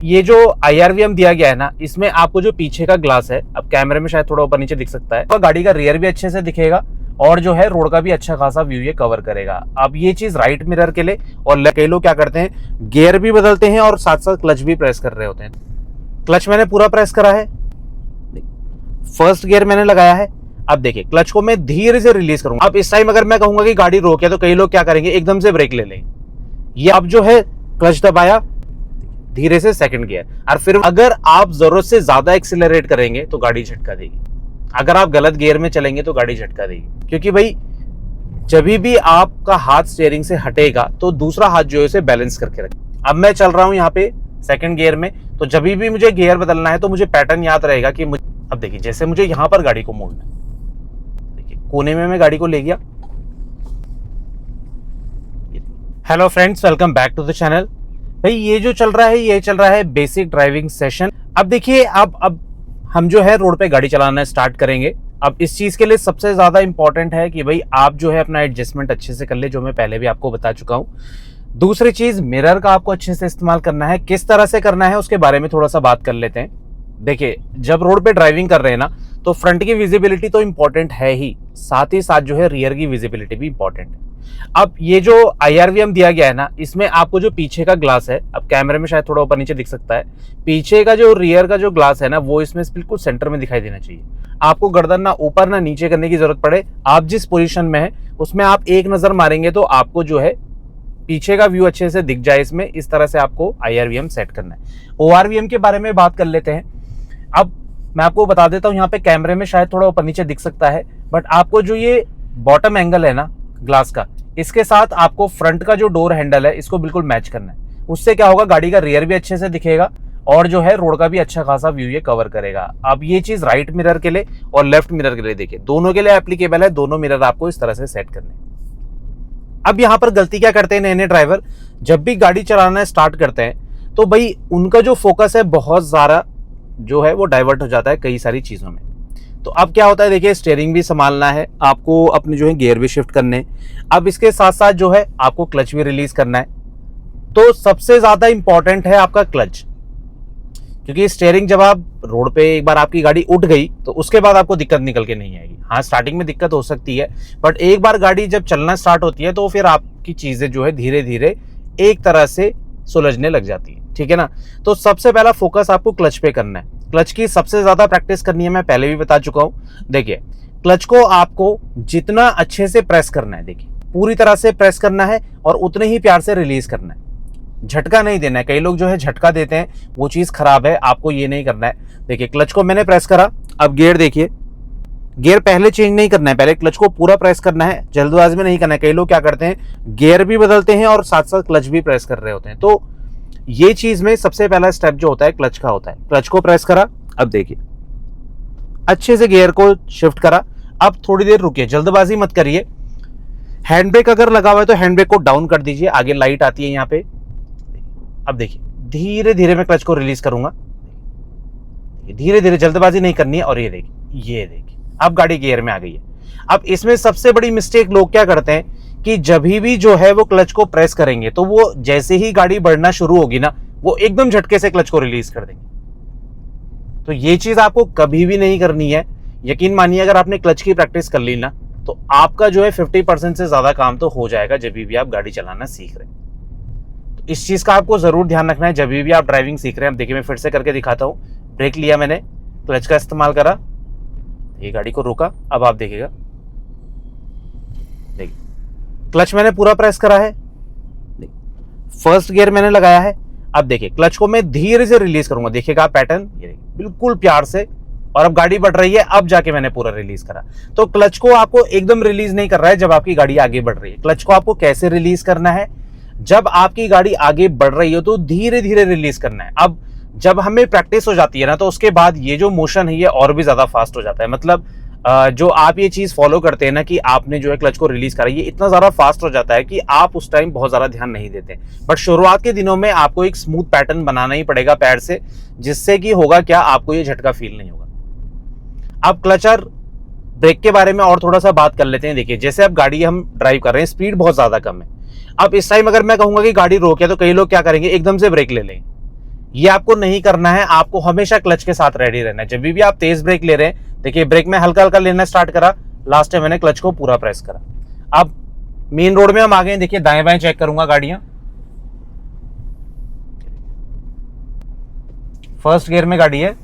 ये जो IRVM दिया गया है ना, इसमें आपको जो पीछे का ग्लास है, अब कैमरे में शायद थोड़ा ऊपर नीचे दिख सकता है, तो गाड़ी का रियर भी अच्छे से दिखेगा और जो है रोड का भी अच्छा खासा व्यू ये कवर करेगा। अब ये चीज राइट मिरर के लिए, और कई लोग क्या करते हैं, गियर भी बदलते हैं और साथ साथ क्लच भी प्रेस कर रहे होते हैं। क्लच मैंने पूरा प्रेस करा है, फर्स्ट गियर मैंने लगाया है। अब देखिए क्लच को मैं धीरे से रिलीज करूंगा। अब इस टाइम अगर मैं कहूंगा कि गाड़ी रोके, तो कई लोग क्या करेंगे, एकदम से ब्रेक ले लेंगे। ये अब जो है क्लच दबाया, धीरे से सेकंड गियर, और फिर अगर आप जरूरत से ज्यादा एक्सीलरेट करेंगे तो गाड़ी झटका देगी। अगर आप गलत गियर में चलेंगे तो गाड़ी झटका देगी, क्योंकि भाई जब भी आपका हाथ स्टीयरिंग से हटेगा तो दूसरा हाथ जो है उसे बैलेंस करके रखें। अब मैं चल रहा हूं यहाँ पे सेकंड गियर में, तो जब भी मुझे गियर बदलना है तो मुझे पैटर्न याद रहेगा कि अब देखिए जैसे मुझे यहाँ पर गाड़ी को मोड़ना है, देखिए कोने में मैं गाड़ी को ले गया। Hello friends, welcome back to the channel. भाई ये जो चल रहा है, ये चल रहा है बेसिक ड्राइविंग सेशन। अब देखिए अब हम जो है रोड पे गाड़ी चलाना स्टार्ट करेंगे। अब इस चीज के लिए सबसे ज्यादा इंपॉर्टेंट है कि भाई आप जो है अपना एडजस्टमेंट अच्छे से कर ले, जो मैं पहले भी आपको बता चुका हूं। दूसरी चीज, मिरर का आपको अच्छे से इस्तेमाल करना है। किस तरह से करना है उसके बारे में थोड़ा सा बात कर लेते हैं। देखिए जब रोड पे ड्राइविंग कर रहे हैं ना, तो फ्रंट की विजिबिलिटी तो इंपॉर्टेंट है ही, साथ ही साथ जो है रियर की विजिबिलिटी भी इंपॉर्टेंट है। अब ये जो IRVM दिया गया है ना, इसमें आपको जो पीछे का ग्लास है, अब कैमरे में शायद थोड़ा ऊपर नीचे दिख सकता है, पीछे का जो रियर का जो ग्लास है ना, वो इसमें बिल्कुल सेंटर में दिखाई देना चाहिए। आपको गर्दन ना ऊपर ना नीचे करने की जरूरत पड़े। आप जिस पोजीशन में है उसमें आप एक नजर मारेंगे तो आपको जो है पीछे का व्यू अच्छे से दिख जाए। इसमें इस तरह से आपको IRVM सेट करना है। ORVM के बारे में बात कर लेते हैं। अब मैं आपको बता देता हूं, यहाँ पे कैमरे में शायद थोड़ा ऊपर नीचे दिख सकता है, बट आपको जो ये बॉटम एंगल है ना ग्लास का, इसके साथ आपको फ्रंट का जो डोर हैंडल है इसको बिल्कुल मैच करना है। उससे क्या होगा, गाड़ी का रियर भी अच्छे से दिखेगा और जो है रोड का भी अच्छा खासा व्यू ये कवर करेगा। अब ये चीज राइट मिरर के लिए और लेफ्ट मिरर के लिए, देखिए दोनों के लिए एप्लीकेबल है। दोनों मिरर आपको इस तरह से सेट करने हैं। अब यहाँ पर गलती क्या करते हैं नए नए ड्राइवर, जब भी गाड़ी चलाना स्टार्ट करते हैं तो भाई उनका जो फोकस है बहुत ज्यादा जो है वो डाइवर्ट हो जाता है कई सारी चीजों में। तो अब क्या होता है, देखिए स्टीयरिंग भी संभालना है आपको, अपने जो है गियर भी शिफ्ट करने। अब इसके साथ साथ जो है आपको क्लच भी रिलीज करना है। तो सबसे ज्यादा इंपॉर्टेंट है आपका क्लच, क्योंकि स्टीयरिंग जब आप रोड पे एक बार आपकी गाड़ी उठ गई तो उसके बाद आपको दिक्कत निकल के नहीं आएगी। हाँ, स्टार्टिंग में दिक्कत हो सकती है, बट एक बार गाड़ी जब चलना स्टार्ट होती है तो फिर आपकी चीजें जो है धीरे धीरे एक तरह से सुलझने लग जाती है। ठीक है ना। तो सबसे पहला फोकस आपको क्लच पे करना है। क्लच की सबसे ज्यादा प्रैक्टिस करनी है, मैं पहले भी बता चुका हूं। देखिए क्लच को आपको जितना अच्छे से प्रेस करना है, देखिए पूरी तरह से प्रेस करना है और उतने ही प्यार से रिलीज करना है। झटका नहीं देना है। कई लोग जो है झटका देते हैं, वो चीज खराब है, आपको ये नहीं करना है। देखिए क्लच को मैंने प्रेस करा। अब गियर देखिए, गियर पहले चेंज नहीं करना है, पहले क्लच को पूरा प्रेस करना है, जल्दबाजी में नहीं करना है। कई लोग क्या करते हैं, गियर भी बदलते हैं और साथ साथ क्लच भी प्रेस कर रहे होते हैं। तो ये चीज में सबसे पहला स्टेप जो होता है क्लच का होता है। क्लच को प्रेस करा, अब देखिए अच्छे से गियर को शिफ्ट करा। अब थोड़ी देर रुकिए, जल्दबाजी मत करिए। हैंड ब्रेक अगर लगा हुआ है तो हैंड ब्रेक को डाउन कर दीजिए, आगे लाइट आती है यहाँ पे। अब देखिए धीरे धीरे मैं क्लच को रिलीज करूंगा, धीरे धीरे, जल्दबाजी नहीं करनी है। और ये देखिए अब गाड़ी गियर में आ गई है। अब इसमें सबसे बड़ी मिस्टेक लोग क्या करते हैं कि जब भी जो है वो क्लच को प्रेस करेंगे तो वो जैसे ही गाड़ी बढ़ना शुरू होगी ना, वो एकदम झटके से क्लच को रिलीज कर देंगे। तो ये चीज आपको कभी भी नहीं करनी है। यकीन मानिए, अगर आपने क्लच की प्रैक्टिस कर ली ना, तो आपका जो है 50% से ज्यादा काम तो हो जाएगा जब भी आप गाड़ी चलाना सीख रहे हैं। तो इस चीज का आपको जरूर ध्यान रखना है जब भी आप ड्राइविंग सीख रहे हैं। अब देखिए मैं फिर से करके दिखाता हूँ। ब्रेक लिया मैंने, क्लच का इस्तेमाल करा, ये गाड़ी को रोका। अब आप देखिएगा, देखिए क्लच मैंने पूरा प्रेस करा है, फर्स्ट गियर मैंने लगाया है। अब देखिए क्लच को मैं धीरे से रिलीज करूंगा, देखिएगा पैटर्न, ये बिल्कुल प्यार से। और अब गाड़ी बढ़ रही है, अब जाके मैंने पूरा रिलीज करा। तो क्लच को आपको एकदम रिलीज नहीं कर रहा है जब आपकी गाड़ी आगे बढ़ रही है। क्लच को आपको कैसे रिलीज करना है, जब आपकी गाड़ी आगे बढ़ रही हो तो धीरे धीरे रिलीज करना है। अब जब हमें प्रैक्टिस हो जाती है ना, तो उसके बाद ये जो मोशन है ये और भी ज्यादा फास्ट हो जाता है। मतलब जो आप ये चीज फॉलो करते हैं ना कि आपने जो है क्लच को रिलीज करा, ये इतना ज्यादा फास्ट हो जाता है कि आप उस टाइम बहुत ज्यादा ध्यान नहीं देते। बट शुरुआत के दिनों में आपको एक स्मूथ पैटर्न बनाना ही पड़ेगा पैर से, जिससे कि होगा क्या, आपको ये झटका फील नहीं होगा। अब क्लच और ब्रेक के बारे में और थोड़ा सा बात कर लेते हैं। देखिए जैसे अब गाड़ी हम ड्राइव कर रहे हैं, स्पीड बहुत ज्यादा कम है। अब इस टाइम अगर मैं कहूंगा कि गाड़ी रोके, तो कई लोग क्या करेंगे, एकदम से ब्रेक ले लेंगे। ये आपको नहीं करना है। आपको हमेशा क्लच के साथ रेडी रहना है। जब भी आप तेज ब्रेक ले रहे हैं, देखिए ब्रेक में हल्का हल्का लेना स्टार्ट करा, लास्ट टाइम मैंने क्लच को पूरा प्रेस करा। अब मेन रोड में हम आ गए, देखिए दाएं बाएं चेक करूंगा गाड़ियां। फर्स्ट गियर में गाड़ी है,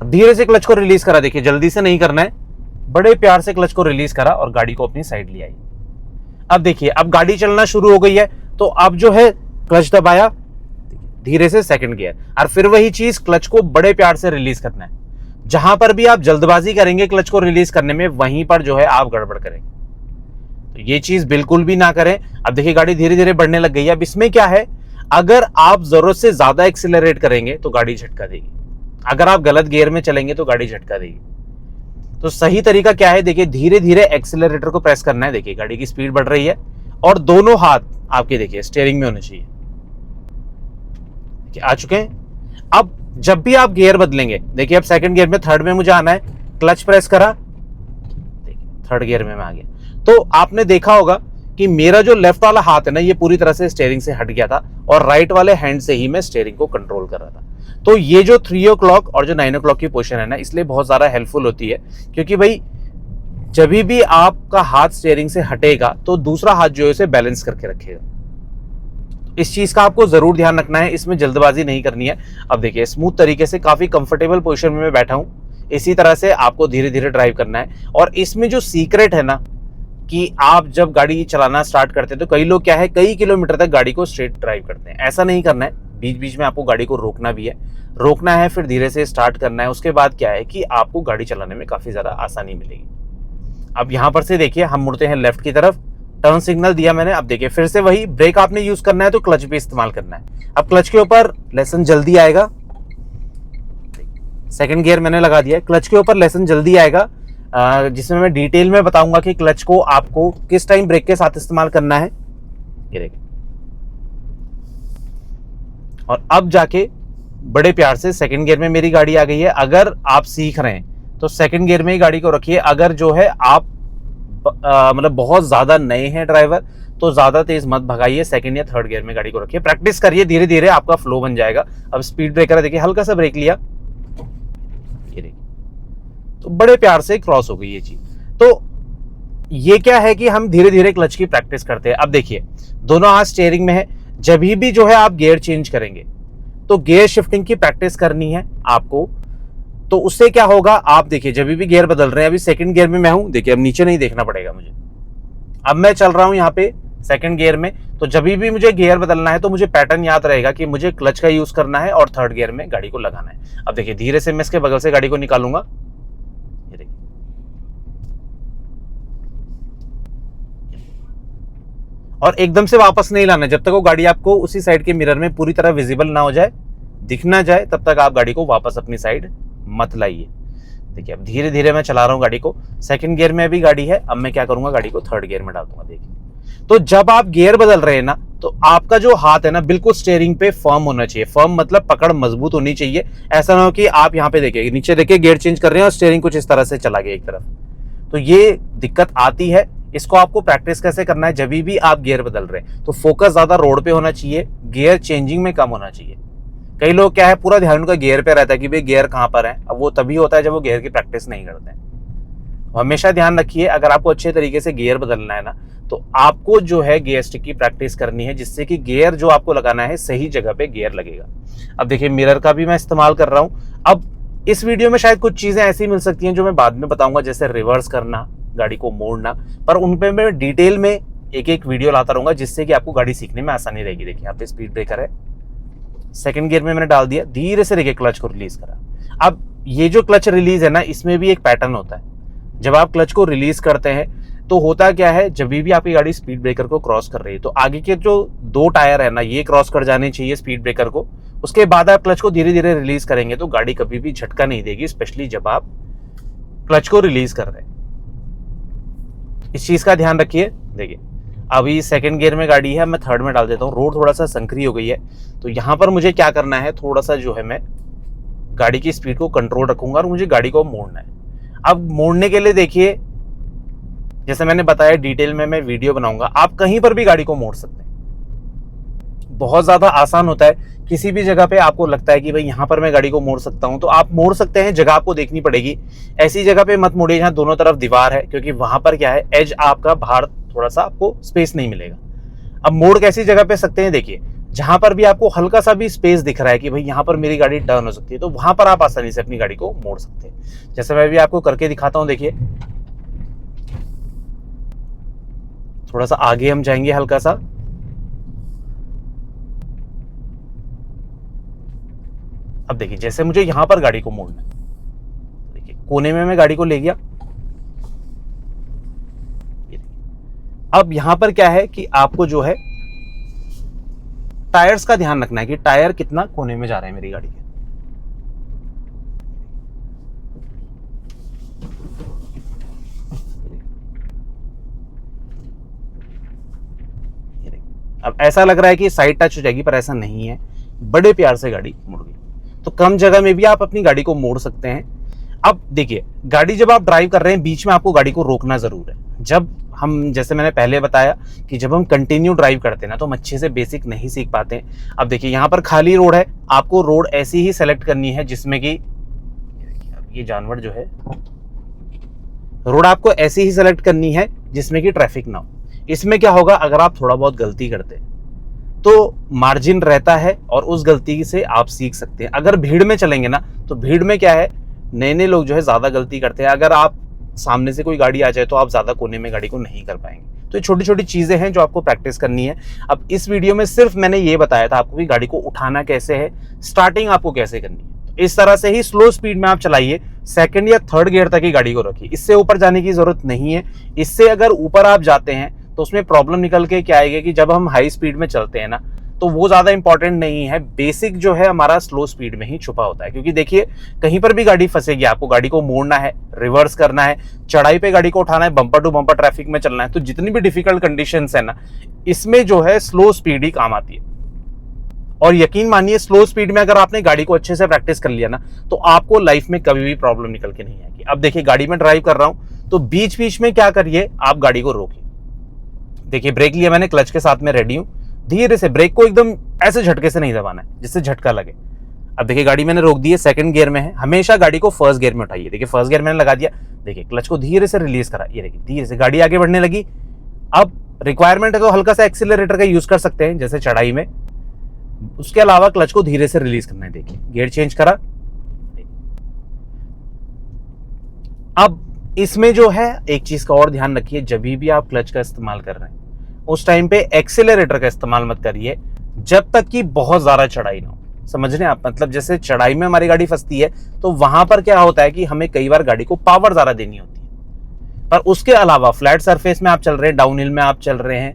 धीरे से क्लच को रिलीज करा। देखिए जल्दी से नहीं करना है, बड़े प्यार से क्लच को रिलीज करा और गाड़ी को अपनी साइड ले आई। अब देखिए अब गाड़ी चलना शुरू हो गई है, तो अब जो है क्लच दबाया धीरे से सेकंड गियर, और फिर वही चीज क्लच को बड़े प्यार से रिलीज करना है। जहां पर भी आप जल्दबाजी करेंगे क्लच को रिलीज करने में, वहीं पर जो है आप गड़बड़ करेंगे। तो ये चीज बिल्कुल भी ना करें। अब देखिए गाड़ी धीरे धीरे बढ़ने लग गई है। अब इसमें क्या है, अगर आप जरूरत से ज्यादा एक्सीलरेट करेंगे तो गाड़ी झटका देगी, अगर आप गलत गियर में चलेंगे तो गाड़ी झटका देगी। तो सही तरीका क्या है, देखिए धीरे धीरे एक्सीलरेटर को प्रेस करना है। देखिए गाड़ी की स्पीड बढ़ रही है और दोनों हाथ आपके देखिए स्टीयरिंग में होने चाहिए। देखिए आ चुके हैं। अब जब भी आप गियर बदलेंगे, देखिए अब सेकंड गियर में, थर्ड में मुझे आना है, क्लच प्रेस करा, देखिए थर्ड गियर में मैं आ गया। तो आपने देखा होगा कि मेरा जो लेफ्ट वाला हाथ है ना, ये पूरी तरह से स्टीयरिंग से हट गया था और राइट वाले हैंड से ही मैं स्टीयरिंग को कंट्रोल कर रहा था। तो ये जो 3 o'clock और जो 9 o'clock की पोजीशन है ना, इसलिए बहुत ज्यादा हेल्पफुल होती है, क्योंकि भाई जब भी आपका हाथ स्टीयरिंग से हटेगा तो दूसरा हाथ जो है उसे बैलेंस करके रखेगा। इस चीज का आपको जरूर ध्यान रखना है, इसमें जल्दबाजी नहीं करनी है। अब देखिए स्मूथ तरीके से काफी कंफर्टेबल पोजीशन में मैं बैठा हूं, इसी तरह से आपको धीरे धीरे ड्राइव करना है। और इसमें जो सीक्रेट है ना, कि आप जब गाड़ी चलाना स्टार्ट करते हैं तो कई लोग क्या है, कई किलोमीटर तक गाड़ी को स्ट्रेट ड्राइव करते हैं। ऐसा नहीं करना है, बीच बीच में आपको गाड़ी को रोकना भी है, रोकना है फिर धीरे से स्टार्ट करना है। उसके बाद क्या है कि आपको गाड़ी चलाने में काफी ज्यादा आसानी मिलेगी। अब यहां पर से देखिए हम मुड़ते हैं लेफ्ट की तरफ, टर्न सिग्नल दिया मैंने। अब देखिए फिर से वही ब्रेक आपने यूज करना है तो क्लच भी इस्तेमाल करना है। अब क्लच के ऊपर लेसन जल्दी आएगा, सेकंड गियर मैंने लगा दिया है, क्लच के ऊपर लेसन जल्दी आएगा, जिसमें मैं डिटेल में बताऊंगा कि क्लच को आपको किस टाइम ब्रेक के साथ इस्तेमाल करना है। ये देखिए, और अब जाके बड़े प्यार से सेकंड गियर में मेरी गाड़ी आ गई है। अगर आप सीख रहे हैं तो सेकंड गियर में ही गाड़ी को रखिए। अगर जो है आप मतलब बहुत ज्यादा नए हैं ड्राइवर, तो ज्यादा तेज मत भगाइए, सेकंड या थर्ड गियर में गाड़ी को रखिए। प्रैक्टिस करिए, धीरे धीरे आपका फ्लो बन जाएगा। अब स्पीड ब्रेकर देखिए, हल्का सा ब्रेक लिया, ये देखिए, तो बड़े प्यार से क्रॉस हो गई ये चीज। तो ये क्या है कि हम धीरे धीरे क्लच की प्रैक्टिस करते हैं। अब देखिए दोनों हाथ स्टीयरिंग में है, जब भी जो है आप गियर चेंज करेंगे तो गियर शिफ्टिंग की प्रैक्टिस करनी है आपको। तो उससे क्या होगा, आप देखिए जब भी गियर बदल रहे हैं, अभी सेकंड गियर में मैं हूं, देखिए अब नीचे नहीं देखना पड़ेगा मुझे। अब मैं चल रहा हूं यहाँ पे सेकंड गियर में, तो जब भी मुझे गियर बदलना है तो मुझे पैटर्न याद रहेगा कि मुझे क्लच का यूज करना है और थर्ड गियर में गाड़ी को लगाना है। अब देखिए धीरे से मैं इसके बगल से गाड़ी को निकालूंगा, ये देखिए, और एकदम से वापस नहीं लाना। जब तक वो गाड़ी आपको उसी साइड के मिरर में पूरी तरह विजिबल ना हो जाए, दिख ना जाए, तब तक आप गाड़ी को वापस अपनी साइड मत लाइए। देखिए अब धीरे धीरे मैं चला रहा हूं गाड़ी को, सेकंड गियर में भी गाड़ी है। अब मैं क्या करूंगा, गाड़ी को थर्ड गियर में डाल दूंगा। देखिए तो जब आप गियर बदल रहे हैं ना, तो आपका जो हाथ है ना बिल्कुल स्टीयरिंग पे फर्म होना चाहिए। फर्म मतलब पकड़ मजबूत होनी चाहिए। ऐसा ना हो कि आप यहाँ पे देखिए, नीचे देखिए गियर चेंज कर रहे हैं और स्टीयरिंग कुछ इस तरह से चला गया एक तरफ, तो ये दिक्कत आती है। इसको आपको प्रैक्टिस कैसे करना है, जब भी आप गियर बदल रहे हैं तो फोकस ज्यादा रोड पे होना चाहिए, गियर चेंजिंग में कम होना चाहिए। कई लोग क्या है, पूरा ध्यान उनका गियर पे रहता है कि भाई गियर कहां पर है। अब वो तभी होता है जब वो गियर की प्रैक्टिस नहीं करते हैं। हमेशा ध्यान रखिए, अगर आपको अच्छे तरीके से गियर बदलना है ना, तो आपको जो है गियर स्टिक की प्रैक्टिस करनी है, जिससे कि गियर जो आपको लगाना है सही जगह पे गियर लगेगा। अब देखिए मिरर का भी मैं इस्तेमाल कर रहा हूं। अब इस वीडियो में शायद कुछ चीजें ऐसी मिल सकती हैं जो मैं बाद में बताऊंगा, जैसे रिवर्स करना, गाड़ी को मोड़ना, पर उन पे मैं डिटेल में एक एक वीडियो लाता रहूंगा, जिससे कि आपको गाड़ी सीखने में आसानी रहेगी। देखिए यहाँ पे स्पीड ब्रेकर है, सेकंड गियर में मैंने डाल दिया, धीरे से देखिए क्लच को रिलीज करा। अब ये जो क्लच रिलीज है ना, इसमें भी एक पैटर्न होता है। जब आप क्लच को रिलीज करते हैं तो होता क्या है, जब भी आपकी गाड़ी स्पीड ब्रेकर को क्रॉस कर रही है तो आगे के जो 2 टायर है ना, ये क्रॉस कर जाने चाहिए स्पीड ब्रेकर को। उसके बाद आप क्लच को धीरे धीरे रिलीज करेंगे तो गाड़ी कभी भी झटका नहीं देगी, स्पेशली जब आप क्लच को रिलीज कर रहे हैं। इस चीज का ध्यान रखिए। देखिए अभी सेकंड गियर में गाड़ी है, मैं थर्ड में डाल देता हूँ। रोड थोड़ा सा संकरी हो गई है, तो यहाँ पर मुझे क्या करना है, थोड़ा सा जो है मैं गाड़ी की स्पीड को कंट्रोल रखूंगा और मुझे गाड़ी को मोड़ना है। अब मोड़ने के लिए देखिए, जैसे मैंने बताया डिटेल में मैं वीडियो बनाऊंगा, आप कहीं पर भी गाड़ी को मोड़ सकते हैं। बहुत ज़्यादा आसान होता है। किसी भी जगह पे आपको लगता है कि भाई यहाँ पर मैं गाड़ी को मोड़ सकता हूँ, तो आप मोड़ सकते हैं, जगह आपको देखनी पड़ेगी। ऐसी जगह पे मत मोड़िए जहाँ दोनों तरफ दीवार है, क्योंकि वहां पर क्या है, एज आपका बाहर थोड़ा सा आपको स्पेस नहीं मिलेगा। अब मोड़ कैसी जगह पे सकते हैं, देखिए जहां पर भी आपको हल्का सा भी स्पेस दिख रहा है कि भाई यहाँ पर मेरी गाड़ी टर्न हो सकती है, तो वहां पर आप आसानी से अपनी गाड़ी को मोड़ सकते हैं। जैसे मैं भी आपको करके दिखाता हूं, देखिए थोड़ा सा आगे हम जाएंगे हल्का सा। अब देखिए जैसे मुझे यहां पर गाड़ी को मोड़ना है, देखिए कोने में मैं गाड़ी को ले गया। अब यहां पर क्या है कि आपको जो है टायर्स का ध्यान रखना है कि टायर कितना कोने में जा रहे हैं मेरी गाड़ी के। अब ऐसा लग रहा है कि साइड टच हो जाएगी, पर ऐसा नहीं है, बड़े प्यार से गाड़ी मुड़ गई। तो कम जगह में भी आप अपनी गाड़ी को मोड़ सकते हैं। अब देखिए गाड़ी जब आप ड्राइव कर रहे हैं, बीच में आपको गाड़ी को रोकना जरूर है। जब हम, जैसे मैंने पहले बताया कि जब हम कंटिन्यू ड्राइव करते हैं ना, तो हम अच्छे से बेसिक नहीं सीख पाते हैं। अब देखिए यहाँ पर खाली रोड है, आपको रोड ऐसी ही सेलेक्ट करनी है जिसमें कि ये जानवर जो है, रोड आपको ऐसी ही सेलेक्ट करनी है जिसमें कि ट्रैफिक ना हो। इसमें क्या होगा, अगर आप थोड़ा बहुत गलती करते हैं तो मार्जिन रहता है और उस गलती से आप सीख सकते हैं। अगर भीड़ में चलेंगे ना, तो भीड़ में क्या है, नए नए लोग जो है ज्यादा गलती करते हैं। अगर आप सामने से कोई गाड़ी आ जाए तो आप ज्यादा कोने में गाड़ी को नहीं कर पाएंगे। तो ये छोटी छोटी चीजें हैं जो आपको प्रैक्टिस करनी है। अब इस वीडियो में सिर्फ मैंने ये बताया था आपको कि गाड़ी को उठाना कैसे है, स्टार्टिंग आपको कैसे करनी है। तो इस तरह से ही स्लो स्पीड में आप चलाइए, सेकंड या थर्ड गियर तक ही गाड़ी को रखिए, इससे ऊपर जाने की जरूरत नहीं है। इससे अगर ऊपर आप जाते हैं तो उसमें प्रॉब्लम निकल के क्या आएगी कि जब हम हाई स्पीड में चलते हैं ना, तो वो ज्यादा इंपॉर्टेंट नहीं है। बेसिक जो है हमारा स्लो स्पीड में ही छुपा होता है। क्योंकि देखिए कहीं पर भी गाड़ी फंसेगी, आपको गाड़ी को मोड़ना है, रिवर्स करना है, चढ़ाई पे गाड़ी को उठाना है, बम्पर टू बम्पर ट्रैफिक में चलना है, तो जितनी भी डिफिकल्ट कंडीशंस है ना, इसमें जो है स्लो स्पीड ही काम आती है। और यकीन मानिए स्लो स्पीड में अगर आपने गाड़ी को अच्छे से प्रैक्टिस कर लिया ना, तो आपको लाइफ में कभी भी प्रॉब्लम निकल के नहीं आएगी। अब देखिए गाड़ी में ड्राइव कर रहा हूं, तो बीच बीच में क्या करिए, आप गाड़ी को रोकिए। देखिए ब्रेक लिया मैंने, क्लच के साथ में रेडी हूं, धीरे से ब्रेक को एकदम ऐसे झटके से नहीं दबाना है जिससे झटका लगे। अब देखिए गाड़ी मैंने रोक दी है, सेकंड गियर में है। हमेशा गाड़ी को फर्स्ट गियर में उठाइए। देखिए फर्स्ट गियर मैंने लगा दिया, देखिए क्लच को धीरे से रिलीज करा, ये देखिए धीरे से गाड़ी आगे बढ़ने लगी। अब रिक्वायरमेंट है तो हल्का सा एक्सीलरेटर का यूज कर सकते हैं जैसे चढ़ाई में, उसके अलावा क्लच को धीरे से रिलीज करना है। देखिए गियर चेंज करा। अब इसमें जो है एक चीज का और ध्यान रखिए, जब भी आप क्लच का इस्तेमाल कर रहे हैं उस टाइम पे एक्सेलरेटर का इस्तेमाल मत करिए जब तक कि बहुत ज्यादा चढ़ाई ना हो। समझ रहे हैं आप, मतलब जैसे चढ़ाई में हमारी गाड़ी फंसती है तो वहां पर क्या होता है कि हमें कई बार गाड़ी को पावर ज्यादा देनी होती है। पर उसके अलावा फ्लैट सरफेस में आप चल रहे हैं, डाउन हिल में आप चल रहे हैं,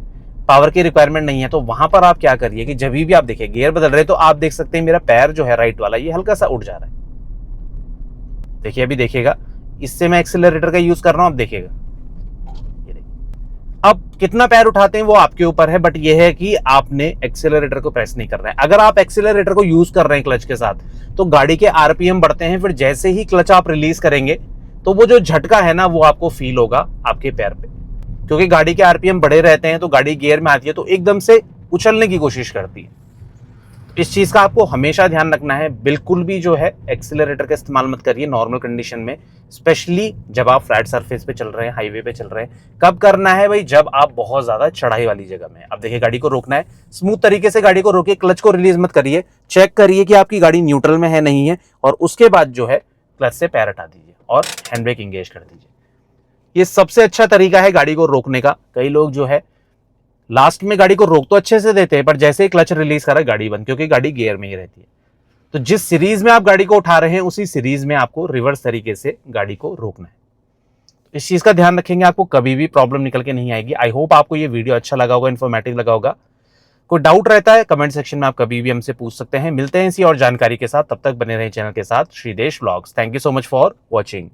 पावर की रिक्वायरमेंट नहीं है, तो वहां पर आप क्या करिए कि जब भी आप देखिए गियर बदल रहे हैं, तो आप देख सकते हैं मेरा पैर जो है राइट वाला, ये हल्का सा उठ जा रहा है। देखिए अभी देखिएगा, इससे मैं एक्सेलरेटर का यूज कर रहा हूं, अब देखिएगा। अब कितना पैर उठाते हैं वो आपके ऊपर है, बट ये है कि आपने एक्सेलरेटर को प्रेस नहीं कर रहे हैं। अगर आप एक्सेलरेटर को यूज कर रहे हैं क्लच के साथ, तो गाड़ी के आरपीएम बढ़ते हैं। फिर जैसे ही क्लच आप रिलीज करेंगे तो वो जो झटका है ना, वो आपको फील होगा आपके पैर पे, क्योंकि गाड़ी के आरपीएम बढ़े रहते हैं। तो गाड़ी गियर में आती है तो एकदम से उछलने की कोशिश करती है। इस चीज का आपको हमेशा ध्यान रखना है। बिल्कुल भी जो है एक्सीलरेटर का इस्तेमाल मत करिए नॉर्मल कंडीशन में, स्पेशली जब आप फ्लैट सरफेस पे चल रहे हैं, हाईवे पे चल रहे हैं। कब करना है भाई, जब आप बहुत ज्यादा चढ़ाई वाली जगह में। अब देखिए गाड़ी को रोकना है, स्मूथ तरीके से गाड़ी को रोकिए, क्लच को रिलीज मत करिए, चेक करिए कि आपकी गाड़ी न्यूट्रल में है नहीं है, और उसके बाद जो है क्लच से पैर हटा दीजिए और हैंड ब्रेक इंगेज कर दीजिए। ये सबसे अच्छा तरीका है गाड़ी को रोकने का। कई लोग जो है लास्ट में गाड़ी को रोक तो अच्छे से देते हैं, पर जैसे ही क्लच रिलीज करा गाड़ी बंद, क्योंकि गाड़ी गियर में ही रहती है। तो जिस सीरीज में आप गाड़ी को उठा रहे हैं उसी सीरीज में आपको रिवर्स तरीके से गाड़ी को रोकना है। इस चीज का ध्यान रखेंगे, आपको कभी भी प्रॉब्लम निकल के नहीं आएगी। आई होप आपको ये वीडियो अच्छा लगा होगा, इन्फॉर्मेटिव लगा होगा। कोई डाउट रहता है कमेंट सेक्शन में आप कभी भी हमसे पूछ सकते हैं। मिलते हैं इसी और जानकारी के साथ, तब तक बने रहें चैनल के साथ, Shridesh vlogs. Thank you so much for watching.